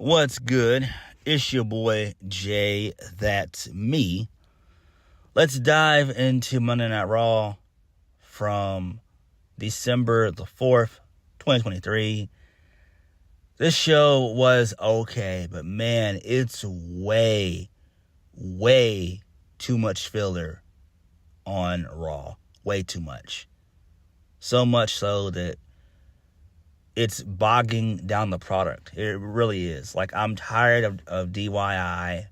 What's good? It's your boy, JayThat'sMe. Let's dive into Monday Night Raw from December the 4th, 2023. This show was okay, but man, it's way too much filler on Raw. Way too much. So much so that it's bogging down the product. It really is. Like, I'm tired of DIY.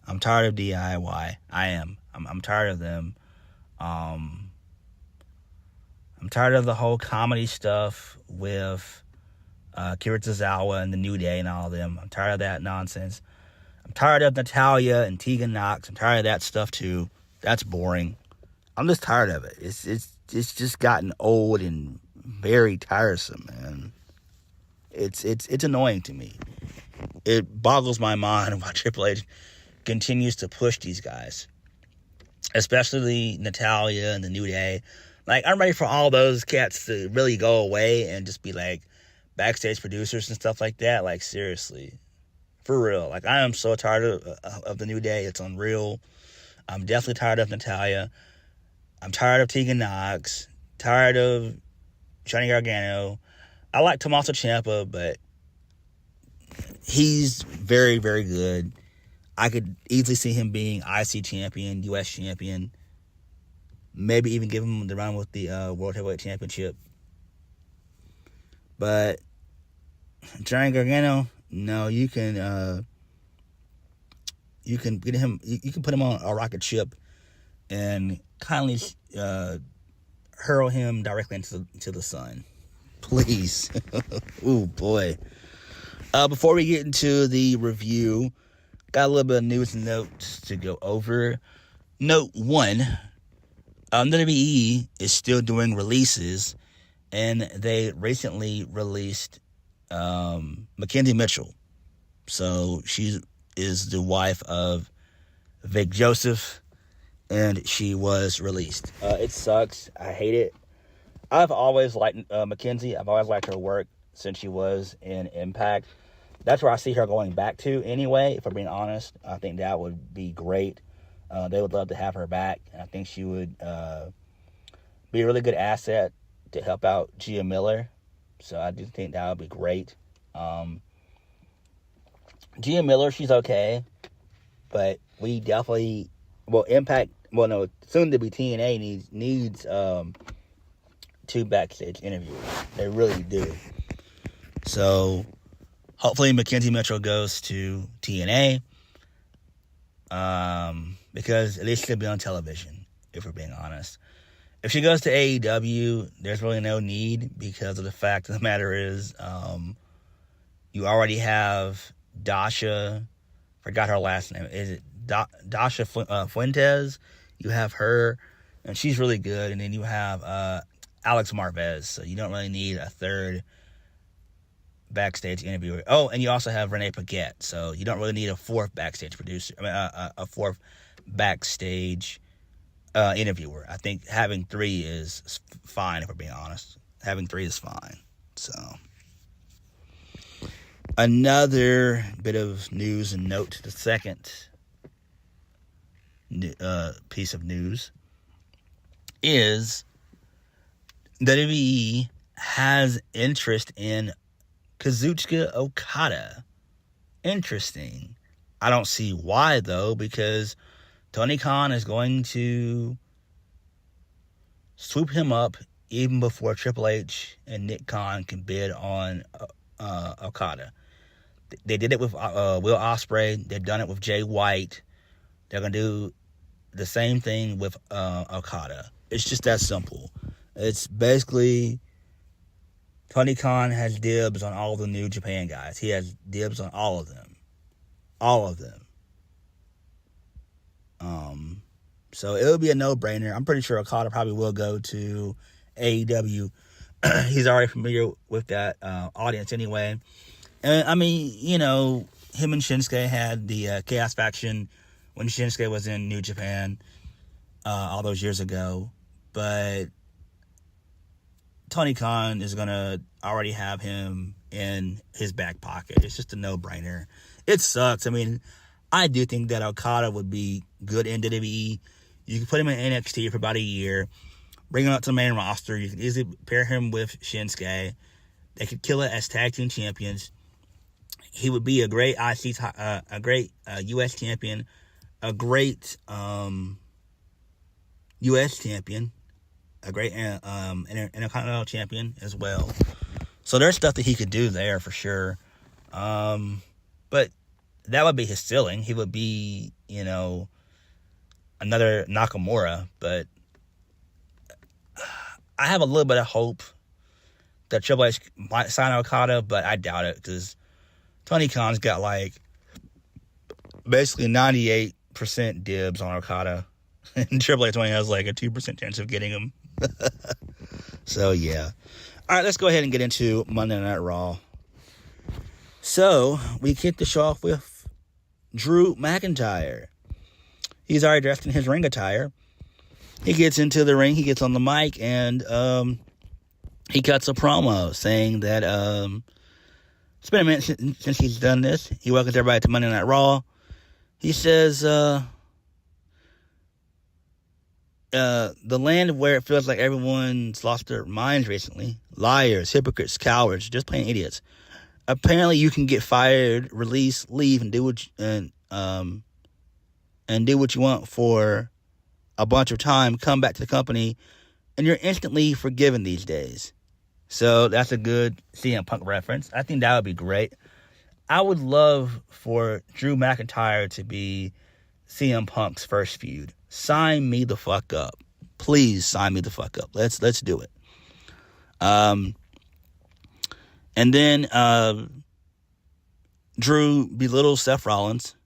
I'm tired of DIY. I am. I'm tired of them. I'm tired of the whole comedy stuff with Kira Tozawa and the New Day and all of them. I'm tired of that nonsense. I'm tired of Natalya and Tegan Nox. I'm tired of that stuff too. That's boring. I'm just tired of it. It's just gotten old and very tiresome, man. It's annoying to me. It boggles my mind why Triple H continues to push these guys, especially Natalya and the New Day. Like, I'm ready for all those cats to really go away and just be like backstage producers and stuff like that. Like, seriously, for real. Like, I am so tired of the New Day. It's unreal. I'm definitely tired of Natalya. I'm tired of Tegan Nox. Tired of Johnny Gargano. I like Tommaso Ciampa, but he's very, very good. I could easily see him being IC champion, US champion. Maybe even give him the run with the World Heavyweight Championship. But Johnny Gargano, no, you can get him. You can put him on a rocket ship and kindly hurl him directly into the sun, please. Ooh, boy. Before we get into the review, got a little bit of news and notes to go over. Note 1, WWE is still doing releases, and they recently released Mackenzie Mitchell. So she is the wife of Vic Joseph, and she was released. It sucks. I hate it. I've always liked Mackenzie. I've always liked her work since she was in Impact. That's where I see her going back to anyway, if I'm being honest. I think that would be great. They would love to have her back. And I think she would be a really good asset to help out Gia Miller. So I do think that would be great. Gia Miller, she's okay. But we definitely... Impact... soon to be TNA needs 2 backstage interviewers. They really do. So... hopefully, Mackenzie Mitchell goes to TNA, because at least she'll be on television, if we're being honest. If she goes to AEW, there's really no need, because of the fact of the matter is, you already have Dasha, forgot her last name, is it Dasha Fuentes? You have her, and she's really good, and then you have Alex Marvez, so you don't really need a third backstage interviewer. Oh, and you also have Renee Paquette, so you don't really need a fourth backstage producer. A fourth backstage interviewer. I think having 3 is fine, if we're being honest. Having 3 is fine. So, another bit of news and note. The second piece of news is WWE has interest in Kazuchika Okada. Interesting. I don't see why, though, because Tony Khan is going to swoop him up even before Triple H and Nick Khan can bid on Okada. They did it with Will Ospreay. They've done it with Jay White. They're going to do the same thing with Okada. It's just that simple. It's basically... Tony Khan has dibs on all the New Japan guys. He has dibs on all of them. All of them. So it would be a no-brainer. I'm pretty sure Okada probably will go to AEW. He's already familiar with that audience anyway. And, I mean, you know, him and Shinsuke had the Chaos faction when Shinsuke was in New Japan all those years ago. But Tony Khan is going to already have him in his back pocket. It's just a no-brainer. It sucks. I mean, I do think that Okada would be good in WWE. You can put him in NXT for about a year, bring him up to the main roster. You can easily pair him with Shinsuke. They could kill it as tag team champions. He would be a great U.S. champion, a great U.S. champion, a great Intercontinental champion as well. So there's stuff that he could do there for sure. But that would be his ceiling. He would be, another Nakamura. But I have a little bit of hope that Triple H might sign Okada, but I doubt it because Tony Khan's got basically 98% dibs on Okada. And Triple H only has a 2% chance of getting him. So, yeah. All right, let's go ahead and get into Monday Night Raw. So, we kick the show off with Drew McIntyre. He's already dressed in his ring attire. He gets into the ring, he gets on the mic, and he cuts a promo saying that it's been a minute since he's done this. He welcomes everybody to Monday Night Raw. He says, the land where it feels like everyone's lost their minds recently. Liars, hypocrites, cowards, just plain idiots. Apparently, you can get fired, released, leave, and do what you want for a bunch of time. Come back to the company, and you're instantly forgiven these days. So that's a good CM Punk reference. I think that would be great. I would love for Drew McIntyre to be CM Punk's first feud. Sign me the fuck up. Please sign me the fuck up. Let's do it. And then Drew belittles Seth Rollins,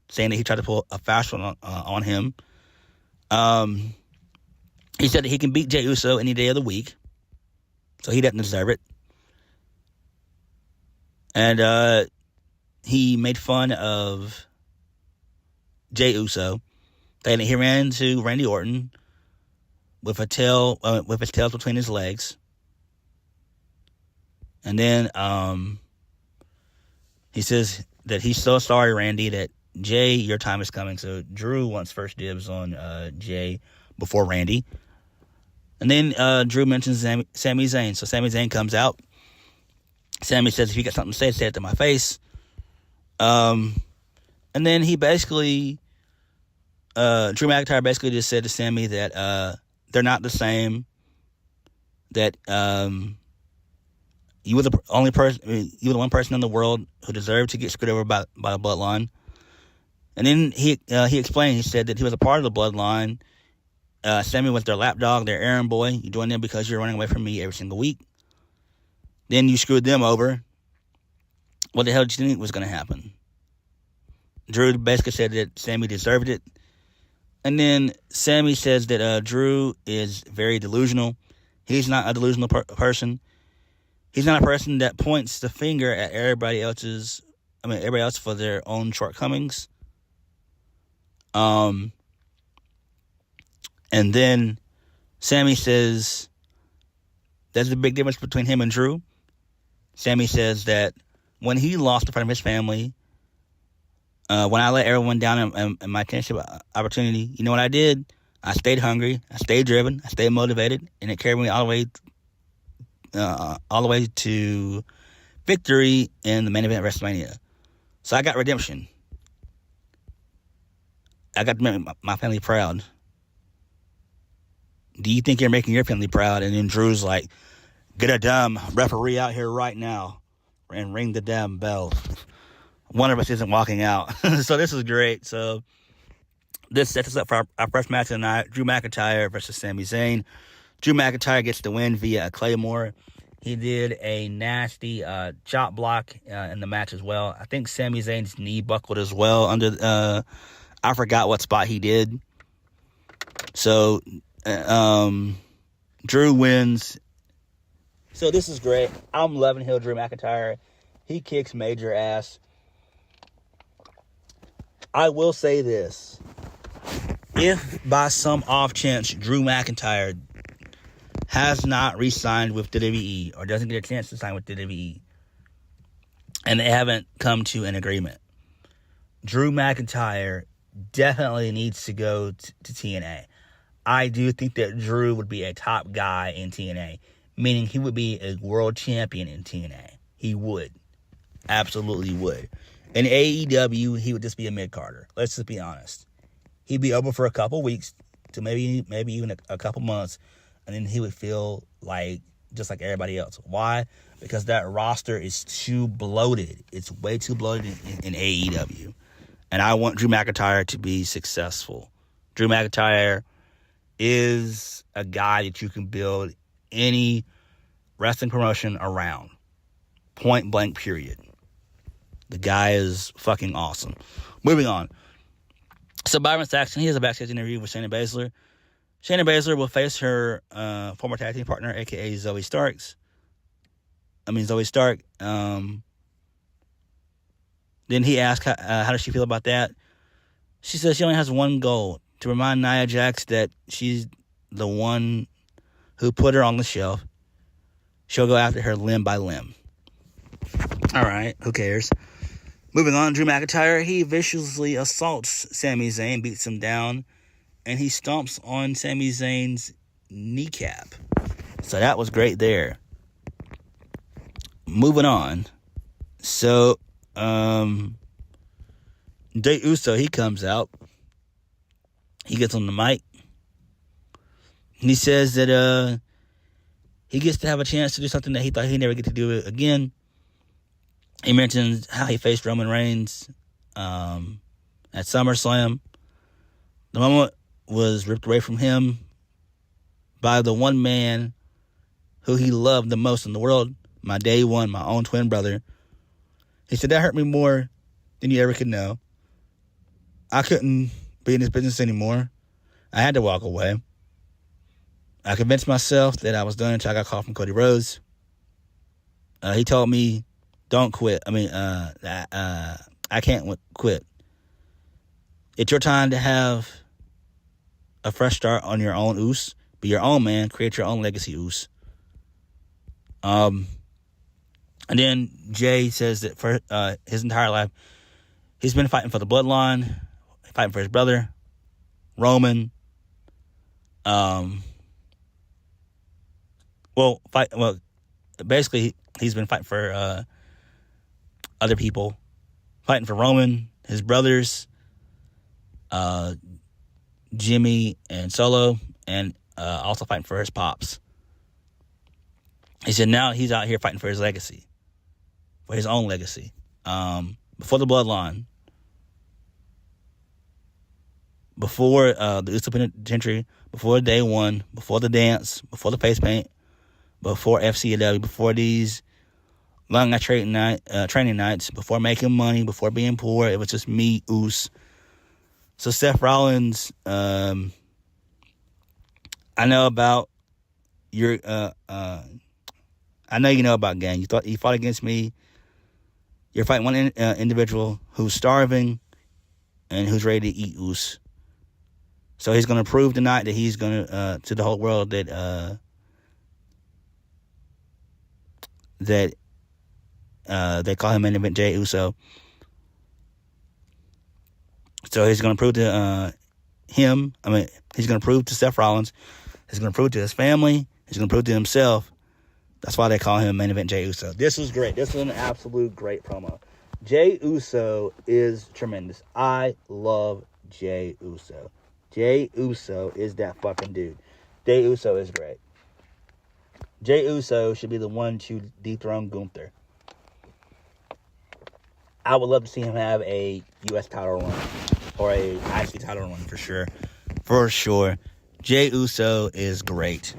saying that he tried to pull a fast one on him. He said that he can beat Jey Uso any day of the week, so he doesn't deserve it. And he made fun of Jey Uso, saying that he ran into Randy Orton with his tail between his legs. And then he says that he's so sorry, Randy, that Jay, your time is coming. So Drew wants first dibs on Jay before Randy. And then Drew mentions Sami Zayn. So Sami Zayn comes out. Sami says, if you got something to say it to my face. And then he basically, Drew McIntyre basically just said to Sami that they're not the same. That you were the only person, you were the one person in the world who deserved to get screwed over by the bloodline. And then he explained, he said that he was a part of the bloodline. Sami was their lapdog, their errand boy. You joined them because you're running away from me every single week. Then you screwed them over. What the hell did you think was going to happen? Drew basically said that Sami deserved it. And then Sami says that Drew is very delusional. He's not a delusional person. He's not a person that points the finger at everybody else for their own shortcomings. And then Sami says there's a big difference between him and Drew. Sami says that when he lost in front of his family, when I let everyone down in my championship opportunity, you know what I did? I stayed hungry, I stayed driven, I stayed motivated, and it carried me all the way to victory in the main event of WrestleMania. So I got redemption. I got to make my family proud. Do you think you're making your family proud? And then Drew's like, get a damn referee out here right now and ring the damn bell. One of us isn't walking out. So this is great. So this sets us up for our first match of the night. Drew McIntyre versus Sami Zayn. Drew McIntyre gets the win via a Claymore. He did a nasty chop block in the match as well. I think Sami Zayn's knee buckled as well under I forgot what spot he did. So Drew wins. So this is great. I'm loving Drew McIntyre. He kicks major ass. I will say this. If by some off chance Drew McIntyre has not re-signed with WWE or doesn't get a chance to sign with WWE. And they haven't come to an agreement. Drew McIntyre definitely needs to go to TNA. I do think that Drew would be a top guy in TNA, meaning he would be a world champion in TNA. He would. Absolutely would. In AEW, he would just be a mid-carder. Let's just be honest. He'd be over for a couple weeks to maybe even a couple months, and then he would feel like just like everybody else. Why? Because that roster is too bloated. It's way too bloated in AEW. And I want Drew McIntyre to be successful. Drew McIntyre is a guy that you can build any wrestling promotion around. Point blank, period. The guy is fucking awesome. Moving on. So Byron Saxton, he has a backstage interview with Shayna Baszler. Shayna Baszler will face her former tag team partner, a.k.a. Zoe Stark. Then he asked, how does she feel about that? She says she only has one goal, to remind Nia Jax that she's the one who put her on the shelf. She'll go after her limb by limb. All right, who cares? Moving on, Drew McIntyre, he viciously assaults Sami Zayn, beats him down, and he stomps on Sami Zayn's kneecap. So that was great there. Moving on. So, Jey Uso, he comes out. He gets on the mic. And he says that he gets to have a chance to do something that he thought he'd never get to do again. He mentions how he faced Roman Reigns at SummerSlam. The moment was ripped away from him by the one man who he loved the most in the world, my day one, my own twin brother. He said, that hurt me more than you ever could know. I couldn't be in this business anymore. I had to walk away. I convinced myself that I was done until I got a call from Cody Rhodes. He told me, don't quit. I can't quit. It's your time to have a fresh start on your own, Uso. Be your own man. Create your own legacy, Uso. And then Jay says that for his entire life, he's been fighting for the bloodline, fighting for his brother, Roman. Basically, he's been fighting for other people, fighting for Roman, his brothers, Jimmy and Solo, and also fighting for his pops. He said now he's out here fighting for his legacy, for his own legacy. Before the bloodline, before the Uso Penitentiary, before day one, before the dance, before the face paint, before FCW, before these long training nights, before making money, before being poor, it was just me, Uso. So Seth Rollins, I know about your, I know you know about gang. You fought against me. You're fighting one individual who's starving and who's ready to eat Uso. So he's going to prove tonight that he's going to the whole world that they call him main event Jey Uso. So he's going to prove to he's going to prove to Seth Rollins. He's going to prove to his family. He's going to prove to himself. That's why they call him main event Jey Uso. This was great. This was an absolute great promo. Jey Uso is tremendous. I love Jey Uso. Jey Uso is that fucking dude. Jey Uso is great. Jey Uso should be the one to dethrone Gunther. I would love to see him have a U.S. title run or a IC title run for sure. For sure. Jey Uso is great.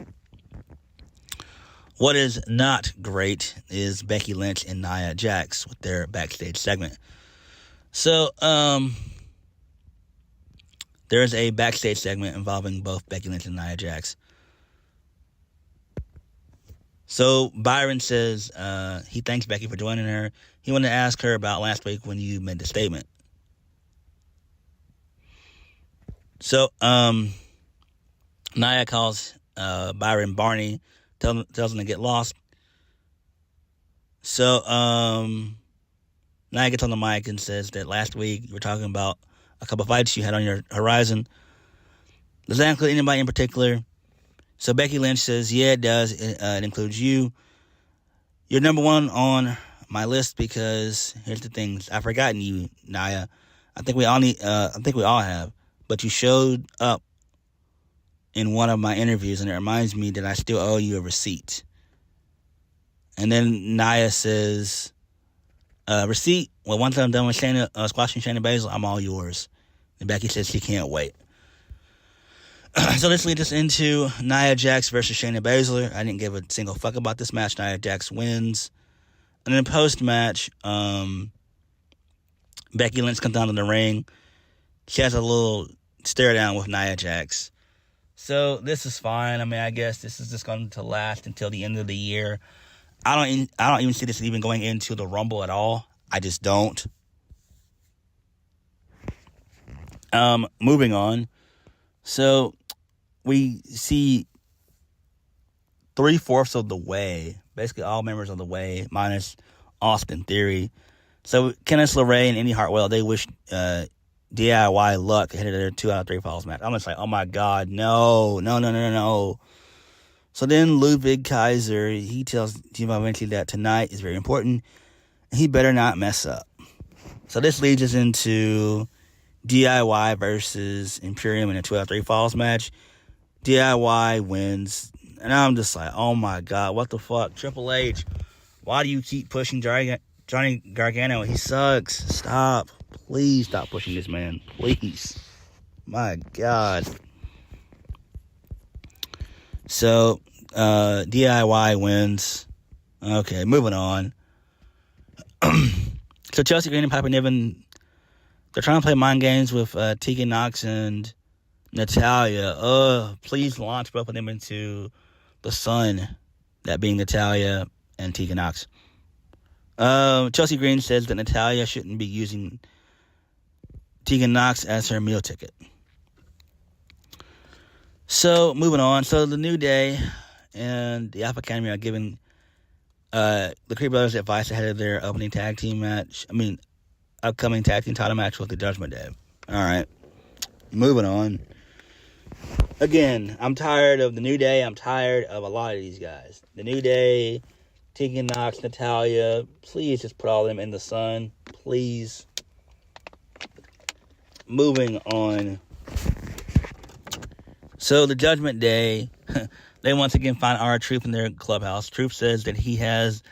What is not great is Becky Lynch and Nia Jax with their backstage segment. So, there's a backstage segment involving both Becky Lynch and Nia Jax. So, Byron says he thanks Becky for joining her. He wanted to ask her about last week when you made the statement. So, Nia calls Byron Barney tells him to get lost. So Nia gets on the mic and says that last week you were talking about a couple fights you had on your horizon. Does that include anybody in particular? So Becky Lynch says, yeah, it does. It includes you. You're number one on my list because here's the thing. I've forgotten you, Nia. I think we all have. But you showed up in one of my interviews, and it reminds me that I still owe you a receipt. And then Nia says, receipt? Well, once I'm done with squashing Shayna Baszler, I'm all yours. And Becky says she can't wait. So this leads us into Nia Jax versus Shayna Baszler. I didn't give a single fuck about this match. Nia Jax wins. And then post-match, Becky Lynch comes down to the ring. She has a little stare down with Nia Jax. So this is fine. I mean, I guess this is just going to last until the end of the year. I don't even see this even going into the Rumble at all. I just don't. Moving on. So we see 3/4 of the way, basically all members of the way, minus Austin Theory. So Kenneth LeRae and Indy Hartwell, they wish DIY luck ahead of their 2 out of 3 falls match. I'm just like, oh my God, no. So then Ludwig Kaiser, he tells Team Vinci that tonight is very important. He better not mess up. So this leads us into DIY versus Imperium in a 2 out of 3 falls match. DIY wins. And I'm just like, oh my God, what the fuck? Triple H, why do you keep pushing Johnny Gargano? He sucks. Stop. Please stop pushing this man. Please. My God. So, DIY wins. Okay, moving on. So Chelsea Green and Piper Niven, they're trying to play mind games with Tegan Nox and Natalya. Please launch both of them into the sun, that being Natalya and Tegan Nox. Chelsea Green says that Natalya shouldn't be using Tegan Nox as her meal ticket. So, moving on. So, the New Day and the Alpha Academy are giving the Creed Brothers advice ahead of their upcoming tag team title match with the Judgment Day. Alright. Moving on. Again, I'm tired of the New Day. I'm tired of a lot of these guys. The New Day, Tegan Nox, Natalya. Please just put all of them in the sun. Please. Moving on. So, the Judgment Day, they once again find R-Truth in their clubhouse. Truth says that he has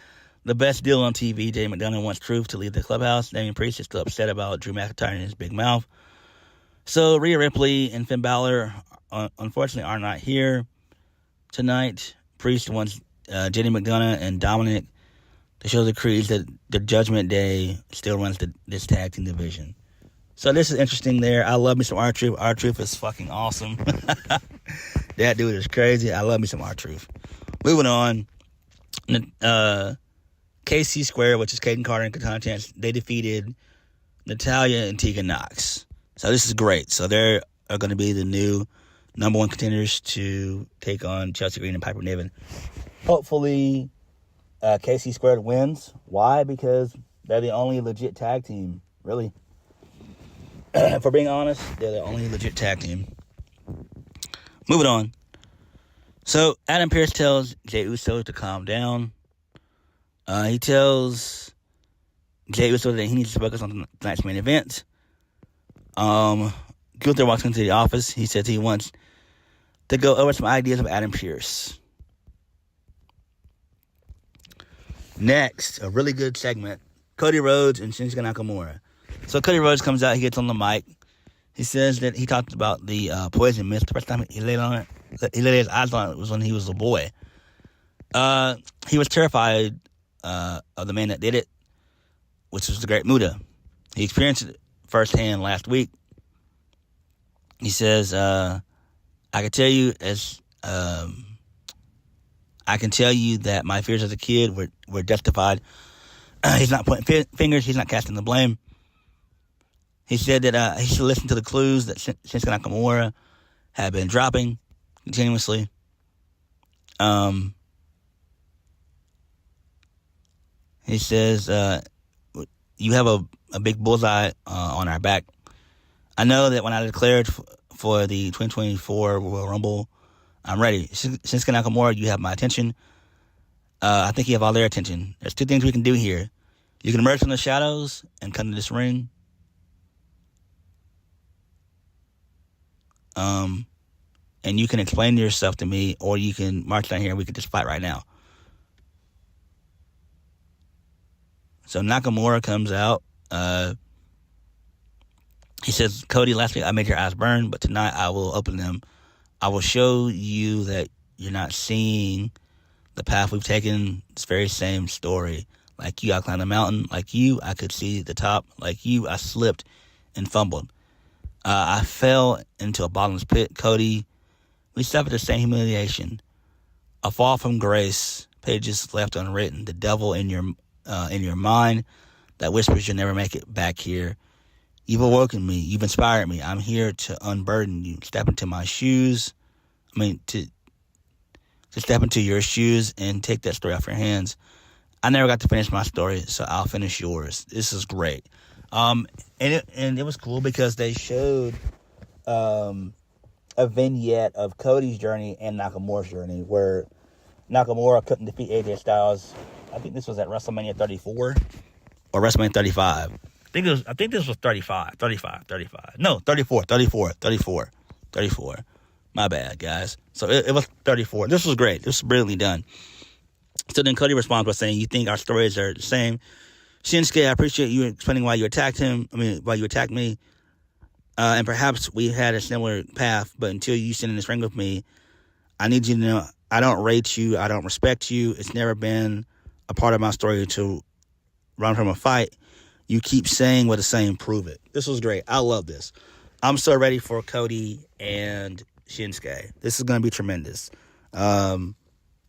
the best deal on TV. Jay McDonagh wants Truth to leave the clubhouse. Damian Priest is still upset about Drew McIntyre and his big mouth. So, Rhea Ripley and Finn Balor, unfortunately, are not here tonight. Priest wants JD McDonagh and Dominik to show the Creeds that the Judgment Day still runs this tag team division. So this is interesting there. I love me some R-Truth. R-Truth is fucking awesome. That dude is crazy. I love me some R-Truth. Moving on. KC Square, which is Caden Carter and Katana Chance, they defeated Natalya and Tegan Nox. So this is great. So they are going to be the new number 1 contenders to take on Chelsea Green and Piper Niven. Hopefully, KC Squared wins. Why? Because they're the only legit tag team, really. For being honest, they're the only legit tag team. Moving on. So, Adam Pearce tells Jey Uso to calm down. He tells Jey Uso that he needs to focus on tonight's main event. Gunther walks into the office. He says he wants to go over some ideas of Adam Pearce. Next, a really good segment. Cody Rhodes and Shinsuke Nakamura. So Cody Rhodes comes out, he gets on the mic. He says that he talked about the poison mist. The first time he laid his eyes on it was when he was a boy. He was terrified of the man that did it, which was the Great Muta. He experienced it firsthand last week. He says, I can tell you that my fears as a kid were justified. He's not pointing fingers. He's not casting the blame. He said that he should listen to the clues that Shinsuke Nakamura had been dropping continuously. He says, you have a big bullseye on our back. I know that when I declared for the 2024 Royal Rumble, I'm ready. Shinsuke Nakamura, you have my attention. I think you have all their attention. There's two things we can do here. You can emerge from the shadows and come to this ring. And you can explain yourself to me, or you can march down here and we could just fight right now. So Nakamura comes out. He says, Cody, last week I made your eyes burn, but tonight I will open them. I will show you that you're not seeing the path we've taken. It's the very same story. Like you, I climbed the mountain. Like you, I could see the top. Like you, I slipped and fumbled. I fell into a bottomless pit. Cody, we suffered the same humiliation. A fall from grace, pages left unwritten. The devil in your mind that whispers you'll never make it back here. You've awoken me. You've inspired me. I'm here to unburden you. Step into my shoes. To step into your shoes and take that story off your hands. I never got to finish my story, so I'll finish yours. This is great. And it was cool because they showed a vignette of Cody's journey and Nakamura's journey, where Nakamura couldn't defeat AJ Styles. I think this was at WrestleMania 34 or WrestleMania 35. I think this was 35. No, 34. My bad, guys. So it was 34. This was great. This was brilliantly done. So then Cody responds by saying, you think our stories are the same? Shinsuke, I appreciate you explaining why you attacked why you attacked me. And perhaps we had a similar path, but until you sit in this ring with me, I need you to know I don't rate you. I don't respect you. It's never been a part of my story to run from a fight. You keep saying what it's saying, prove it. This was great. I love this. I'm so ready for Cody and Shinsuke. This is going to be tremendous. This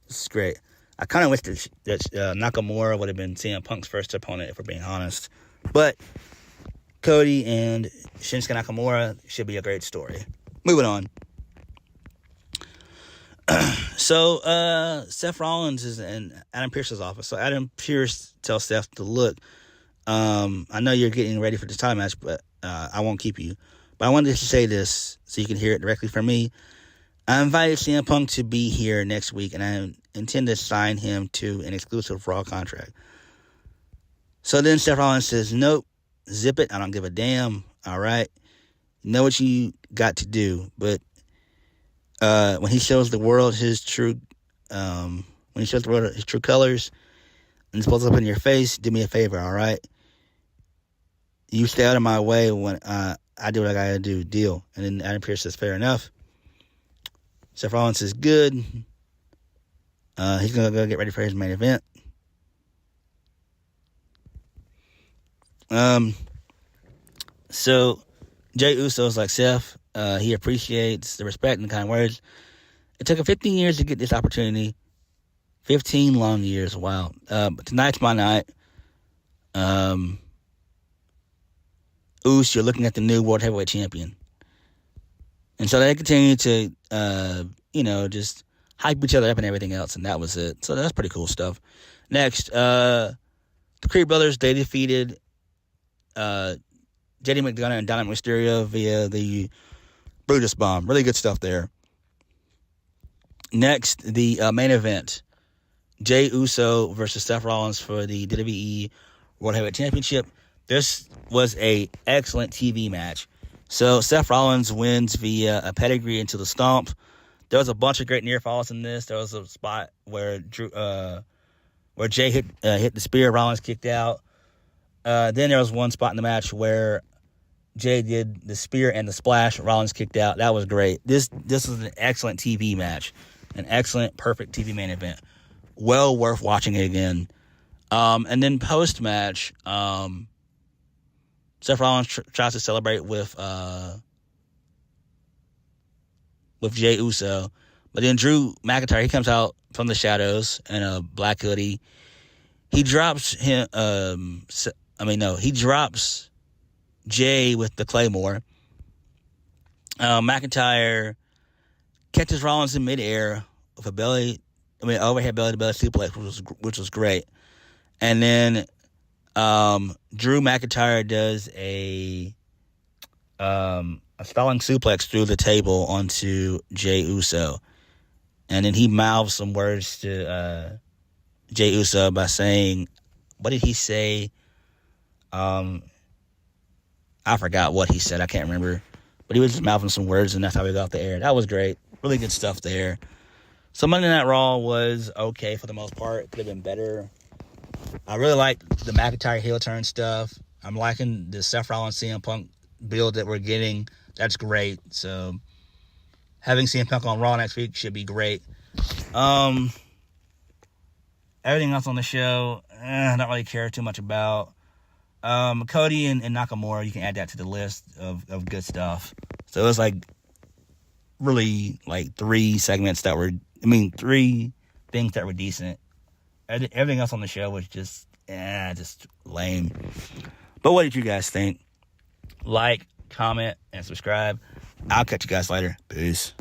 is great. I kind of wish that Nakamura would have been CM Punk's first opponent, if we're being honest. But Cody and Shinsuke Nakamura should be a great story. Moving on. So Seth Rollins is in Adam Pearce's office. So Adam Pearce tells Seth to look. I know you're getting ready for this title match, but I won't keep you. But I wanted to say this so you can hear it directly from me. I invited CM Punk to be here next week, and I intend to sign him to an exclusive Raw contract. So then Seth Rollins says, nope, zip it. I don't give a damn. All right. Know what you got to do. But when he shows the world his true colors and it's up in your face, do me a favor, all right? You stay out of my way when I do what I gotta do. Deal. And then Adam Pearce says, fair enough. Seth Rollins says, good. He's gonna go get ready for his main event. So Jey Uso is like Seth. He appreciates the respect and the kind words. It took him 15 years to get this opportunity. 15 long years. Wow. But tonight's my night. Uso, you're looking at the new World Heavyweight Champion. And so they continue to, just hype each other up and everything else, and that was it. So that's pretty cool stuff. Next, the Creed brothers, they defeated JD McDonagh and Dominik Mysterio via the Brutus Bomb. Really good stuff there. Next, the main event. Jey Uso versus Seth Rollins for the WWE World Heavyweight Championship. This was a excellent TV match. So Seth Rollins wins via a pedigree into the stomp. There was a bunch of great near falls in this. There was a spot where Jey hit the spear, Rollins kicked out. Then there was one spot in the match where Jey did the spear and the splash, Rollins kicked out. That was great. This was an excellent TV match, an excellent, perfect TV main event. Well worth watching it again. And then post match, Seth Rollins tries to celebrate with Jey Uso, but then Drew McIntyre, he comes out from the shadows in a black hoodie. He drops him. He drops Jey with the Claymore. McIntyre catches Rollins in midair with a belly overhead belly-to-belly suplex, which was great. And then Drew McIntyre does a spelling suplex through the table onto Jey Uso. And then he mouths some words to Jey Uso by saying, what did he say? I forgot what he said. I can't remember. But he was just mouthing some words, and that's how we got off the air. That was great. Really good stuff there. So Monday Night Raw was okay for the most part. Could have been better. I really liked the McIntyre heel turn stuff. I'm liking the Seth Rollins CM Punk build that we're getting. That's great. So having CM Punk on Raw next week should be great. Everything else on the show, I don't really care too much about. Cody and Nakamura, you can add that to the list of good stuff. So it was really 3 segments that were, 3 things that were decent. Everything else on the show was just lame. But what did you guys think? Like, comment, and subscribe. I'll catch you guys later. Peace.